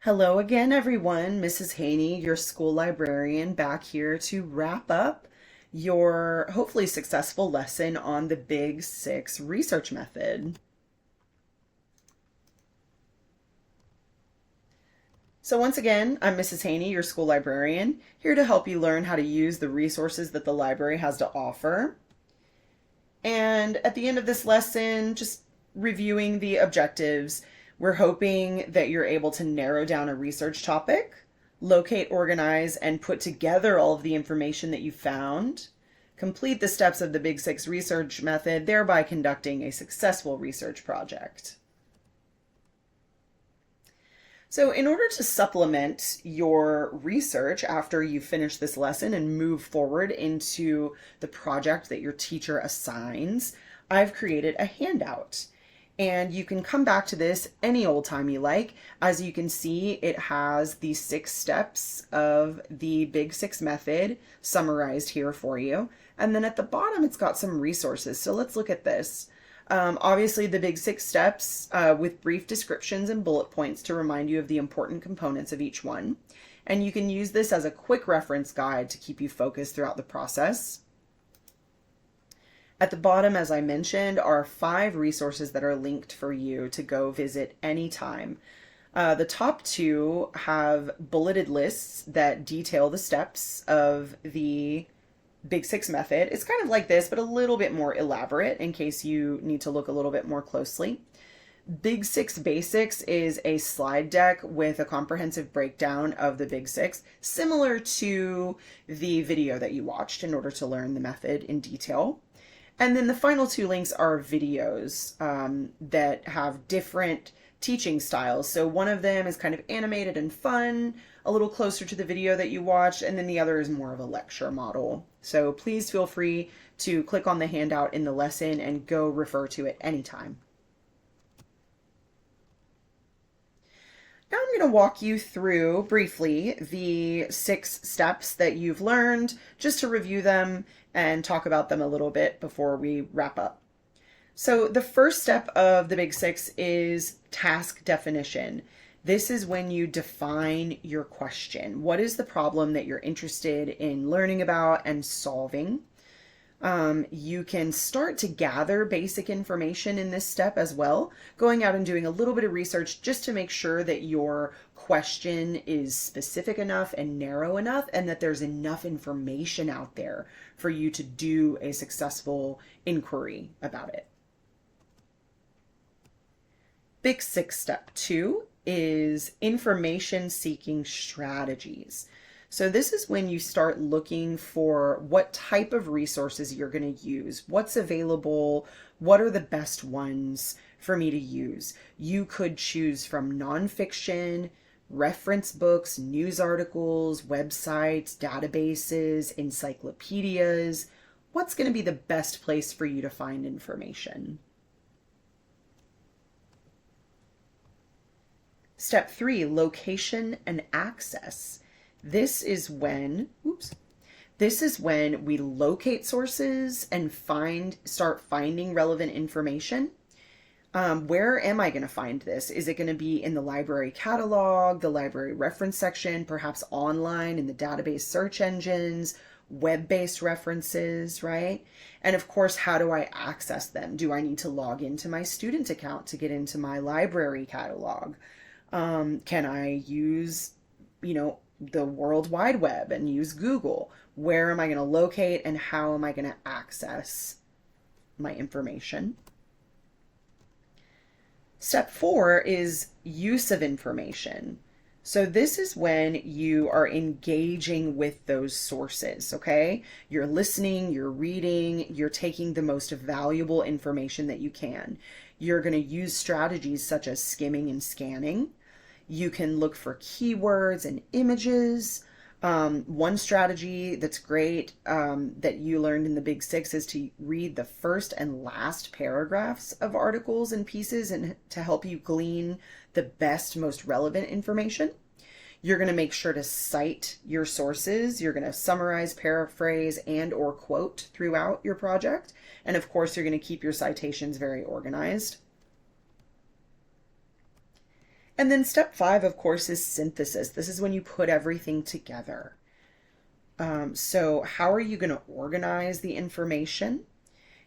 Hello again, everyone. Mrs. Haney, your school librarian, back here to wrap up your hopefully successful lesson on the Big Six research method. So once again, I'm Mrs. Haney, your school librarian, here to help you learn how to use the resources that the library has to offer. And at the end of this lesson, just reviewing the objectives, we're hoping that you're able to narrow down a research topic, locate, organize, and put together all of the information that you found, complete the steps of the Big Six research method, thereby conducting a successful research project. So in order to supplement your research after you finish this lesson and move forward into the project that your teacher assigns, I've created a handout. And you can come back to this any old time you like. As you can see, it has the 6 steps of the Big Six method summarized here for you. And then at the bottom, it's got some resources. So let's look at this. Obviously, the Big Six steps with brief descriptions and bullet points to remind you of the important components of each one. And you can use this as a quick reference guide to keep you focused throughout the process. At the bottom, as I mentioned, are 5 resources that are linked for you to go visit anytime. The top 2 have bulleted lists that detail the steps of the Big Six method. It's kind of like this, but a little bit more elaborate in case you need to look a little bit more closely. Big Six Basics is a slide deck with a comprehensive breakdown of the Big Six, similar to the video that you watched in order to learn the method in detail. And then the final 2 links are videos that have different teaching styles. So one of them is kind of animated and fun, a little closer to the video that you watched, and then the other is more of a lecture model. So please feel free to click on the handout in the lesson and go refer to it anytime. Now I'm going to walk you through briefly the 6 steps that you've learned, just to review them and talk about them a little bit before we wrap up. So the first step of the Big Six is task definition. This is when you define your question. What is the problem that you're interested in learning about and solving? You can start to gather basic information in this step as well, going out and doing a little bit of research just to make sure that your question is specific enough and narrow enough, and that there's enough information out there for you to do a successful inquiry about it. Big Six step 2 is information seeking strategies. So this is when you start looking for what type of resources you're going to use, what's available, what are the best ones for me to use. You could choose from nonfiction, reference books, news articles, websites, databases, encyclopedias. What's going to be the best place for you to find information? Step 3, location and access. This is when we locate sources and start finding relevant information. Where am I going to find this? Is it going to be in the library catalog, the library reference section, perhaps online in the database search engines, web-based references, right? And of course, how do I access them? Do I need to log into my student account to get into my library catalog? Can I use, the World Wide Web and use Google? Where am I going to locate and how am I going to access my information? Step 4 is use of information. So this is when you are engaging with those sources, okay? You're listening, you're reading, you're taking the most valuable information that you can. You're going to use strategies such as skimming and scanning. You can look for keywords and images. One strategy that's great that you learned in the Big Six is to read the first and last paragraphs of articles and pieces, and to help you glean the best, most relevant information. You're going to make sure to cite your sources. You're going to summarize, paraphrase, and or quote throughout your project. And of course, you're going to keep your citations very organized. And then step 5, of course, is synthesis. This is when you put everything together. So how are you going to organize the information?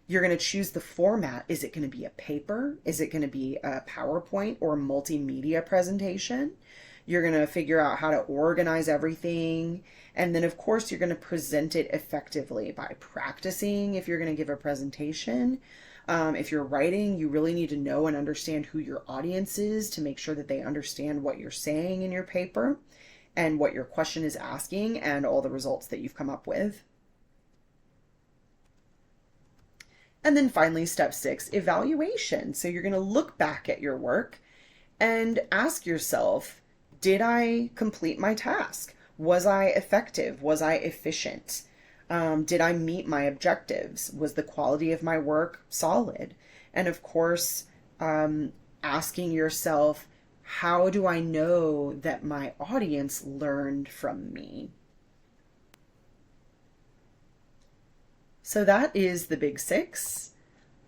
You're going to choose the format. Is it going to be a paper? Is it going to be a PowerPoint or multimedia presentation? You're going to figure out how to organize everything. And then, of course, you're going to present it effectively by practicing if you're going to give a presentation. If you're writing, you really need to know and understand who your audience is to make sure that they understand what you're saying in your paper and what your question is asking and all the results that you've come up with. And then finally, step 6, evaluation. So you're going to look back at your work and ask yourself, did I complete my task? Was I effective? Was I efficient? Did I meet my objectives? Was the quality of my work solid? And of course, asking yourself, how do I know that my audience learned from me? So that is the Big 6.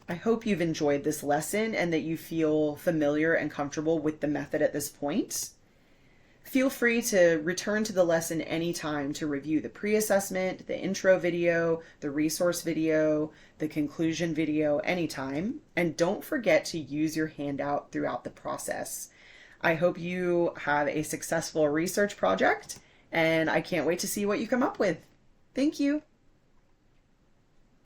I hope you've enjoyed this lesson and that you feel familiar and comfortable with the method at this point. Feel free to return to the lesson anytime to review the pre-assessment, the intro video, the resource video, the conclusion video anytime. And don't forget to use your handout throughout the process. I hope you have a successful research project, and I can't wait to see what you come up with. Thank you.